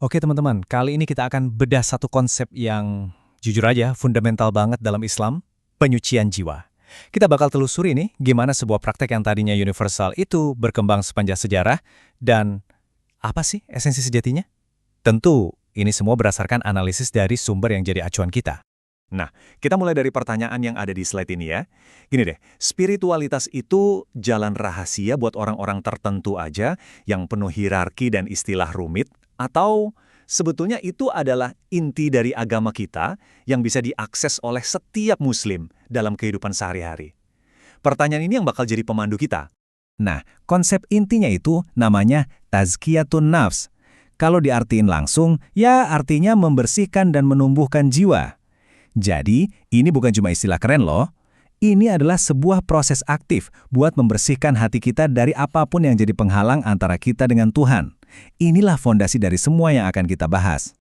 Oke teman-teman, kali ini kita akan bedah satu konsep yang jujur aja fundamental banget dalam Islam, penyucian jiwa. Kita bakal telusuri nih gimana sebuah praktek yang tadinya universal itu berkembang sepanjang sejarah dan apa sih esensi sejatinya? Tentu, ini semua berdasarkan analisis dari sumber yang jadi acuan kita. Nah, kita mulai dari pertanyaan yang ada di slide ini ya. Gini deh, spiritualitas itu jalan rahasia buat orang-orang tertentu aja yang penuh hierarki dan istilah rumit, atau sebetulnya itu adalah inti dari agama kita yang bisa diakses oleh setiap muslim dalam kehidupan sehari-hari. Pertanyaan ini yang bakal jadi pemandu kita. Nah, konsep intinya itu namanya tazkiyatun nafs. Kalau diartiin langsung, ya artinya membersihkan dan menumbuhkan jiwa. Jadi, ini bukan cuma istilah keren loh. Ini adalah sebuah proses aktif buat membersihkan hati kita dari apapun yang jadi penghalang antara kita dengan Tuhan. Inilah fondasi dari semua yang akan kita bahas.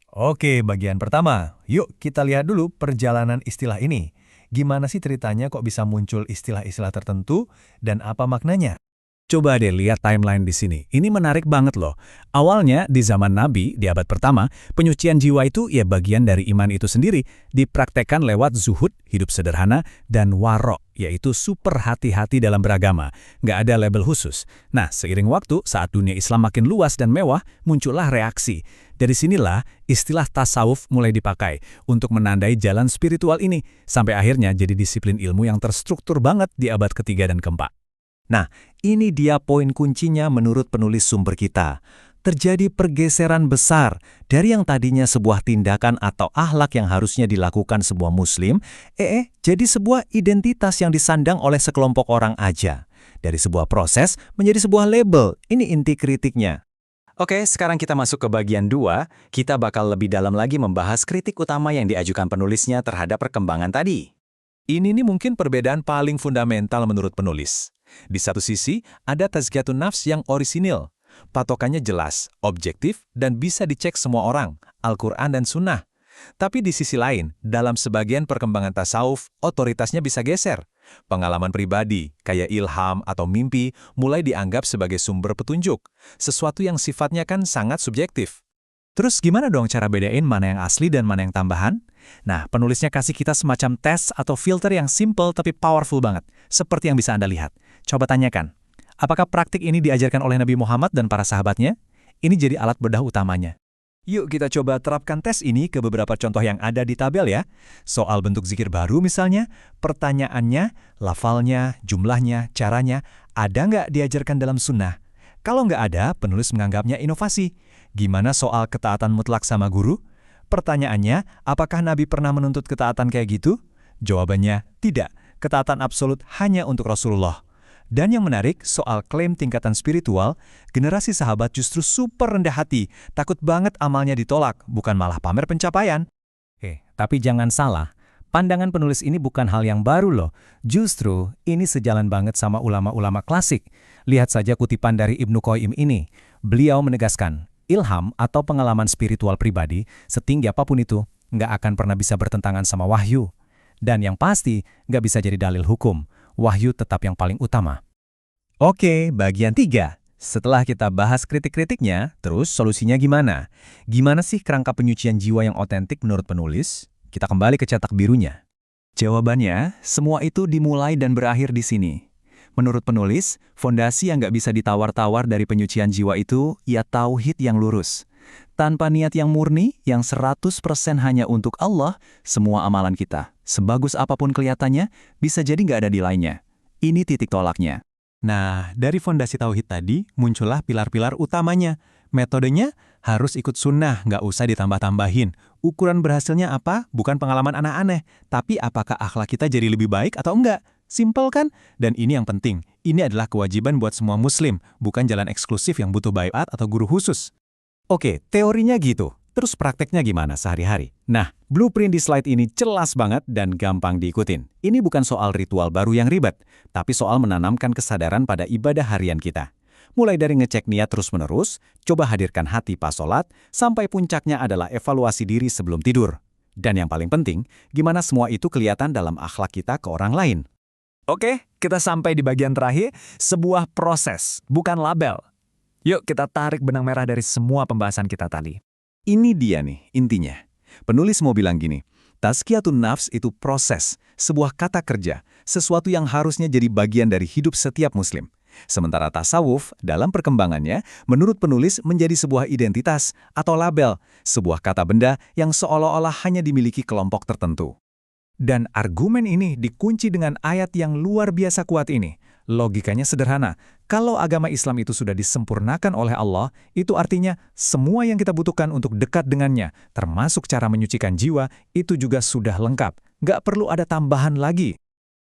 Oke, bagian pertama. Yuk kita lihat dulu perjalanan istilah ini. Gimana sih ceritanya kok bisa muncul istilah-istilah tertentu dan apa maknanya? Coba deh lihat timeline di sini. Ini menarik banget loh. Awalnya di zaman Nabi, di abad pertama, penyucian jiwa itu ya bagian dari iman itu sendiri, dipraktekkan lewat zuhud, hidup sederhana, dan waro, yaitu super hati-hati dalam beragama. Nggak ada label khusus. Nah, seiring waktu, saat dunia Islam makin luas dan mewah, muncullah reaksi. Dari sinilah istilah tasawuf mulai dipakai untuk menandai jalan spiritual ini, sampai akhirnya jadi disiplin ilmu yang terstruktur banget di abad ketiga dan keempat. Nah, ini dia poin kuncinya menurut penulis sumber kita. Terjadi pergeseran besar dari yang tadinya sebuah tindakan atau akhlak yang harusnya dilakukan sebuah muslim, jadi sebuah identitas yang disandang oleh sekelompok orang aja. Dari sebuah proses menjadi sebuah label, ini inti kritiknya. Oke, sekarang kita masuk ke bagian 2. Kita bakal lebih dalam lagi membahas kritik utama yang diajukan penulisnya terhadap perkembangan tadi. Ini nih mungkin perbedaan paling fundamental menurut penulis. Di satu sisi, ada tazkiyatun nafs yang orisinil. Patokannya jelas, objektif, dan bisa dicek semua orang, Al-Quran dan Sunnah. Tapi di sisi lain, dalam sebagian perkembangan tasawuf, otoritasnya bisa geser. Pengalaman pribadi, kayak ilham atau mimpi, mulai dianggap sebagai sumber petunjuk. Sesuatu yang sifatnya kan sangat subjektif. Terus gimana dong cara bedain mana yang asli dan mana yang tambahan? Nah, penulisnya kasih kita semacam tes atau filter yang simple tapi powerful banget, seperti yang bisa Anda lihat. Coba tanyakan, apakah praktik ini diajarkan oleh Nabi Muhammad dan para sahabatnya? Ini jadi alat bedah utamanya. Yuk kita coba terapkan tes ini ke beberapa contoh yang ada di tabel ya. Soal bentuk zikir baru misalnya, pertanyaannya, lafalnya, jumlahnya, caranya, ada nggak diajarkan dalam sunnah? Kalau nggak ada, penulis menganggapnya inovasi. Gimana soal ketaatan mutlak sama guru? Pertanyaannya, apakah Nabi pernah menuntut ketaatan kayak gitu? Jawabannya, tidak. Ketaatan absolut hanya untuk Rasulullah. Dan yang menarik, soal klaim tingkatan spiritual, generasi sahabat justru super rendah hati, takut banget amalnya ditolak, bukan malah pamer pencapaian. Tapi jangan salah, pandangan penulis ini bukan hal yang baru loh. Justru, ini sejalan banget sama ulama-ulama klasik. Lihat saja kutipan dari Ibnu Qayyim ini. Beliau menegaskan, ilham atau pengalaman spiritual pribadi, setinggi apapun itu, nggak akan pernah bisa bertentangan sama wahyu. Dan yang pasti, nggak bisa jadi dalil hukum. Wahyu tetap yang paling utama. Oke, bagian 3. Setelah kita bahas kritik-kritiknya, terus solusinya gimana? Gimana sih kerangka penyucian jiwa yang otentik menurut penulis? Kita kembali ke cetak birunya. Jawabannya, semua itu dimulai dan berakhir di sini. Menurut penulis, fondasi yang nggak bisa ditawar-tawar dari penyucian jiwa itu, ya tauhid yang lurus. Tanpa niat yang murni, yang 100% hanya untuk Allah, semua amalan kita, sebagus apapun kelihatannya, bisa jadi nggak ada nilainya. Ini titik tolaknya. Nah, dari fondasi tauhid tadi, muncullah pilar-pilar utamanya. Metodenya harus ikut sunnah, nggak usah ditambah-tambahin. Ukuran berhasilnya apa? Bukan pengalaman aneh-aneh, tapi apakah akhlak kita jadi lebih baik atau enggak? Simpel kan? Dan ini yang penting, ini adalah kewajiban buat semua muslim, bukan jalan eksklusif yang butuh baiat atau guru khusus. Oke, teorinya gitu. Terus prakteknya gimana sehari-hari? Nah, blueprint di slide ini jelas banget dan gampang diikutin. Ini bukan soal ritual baru yang ribet, tapi soal menanamkan kesadaran pada ibadah harian kita. Mulai dari ngecek niat terus-menerus, coba hadirkan hati pas sholat, sampai puncaknya adalah evaluasi diri sebelum tidur. Dan yang paling penting, gimana semua itu kelihatan dalam akhlak kita ke orang lain. Oke, kita sampai di bagian terakhir, sebuah proses, bukan label. Yuk kita tarik benang merah dari semua pembahasan kita tadi. Ini dia nih, intinya. Penulis mau bilang gini, tazkiyatun nafs itu proses, sebuah kata kerja, sesuatu yang harusnya jadi bagian dari hidup setiap muslim. Sementara tasawuf, dalam perkembangannya, menurut penulis menjadi sebuah identitas atau label, sebuah kata benda yang seolah-olah hanya dimiliki kelompok tertentu. Dan argumen ini dikunci dengan ayat yang luar biasa kuat ini. Logikanya sederhana, kalau agama Islam itu sudah disempurnakan oleh Allah, itu artinya semua yang kita butuhkan untuk dekat dengannya, termasuk cara menyucikan jiwa, itu juga sudah lengkap. Nggak perlu ada tambahan lagi.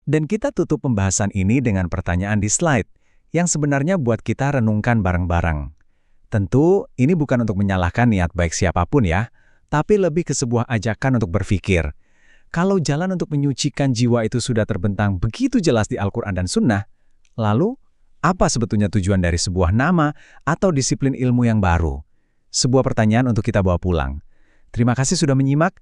Dan kita tutup pembahasan ini dengan pertanyaan di slide, yang sebenarnya buat kita renungkan bareng-bareng. Tentu, ini bukan untuk menyalahkan niat baik siapapun ya, tapi lebih ke sebuah ajakan untuk berpikir. Kalau jalan untuk menyucikan jiwa itu sudah terbentang begitu jelas di Al-Quran dan Sunnah, lalu, apa sebetulnya tujuan dari sebuah nama atau disiplin ilmu yang baru? Sebuah pertanyaan untuk kita bawa pulang. Terima kasih sudah menyimak,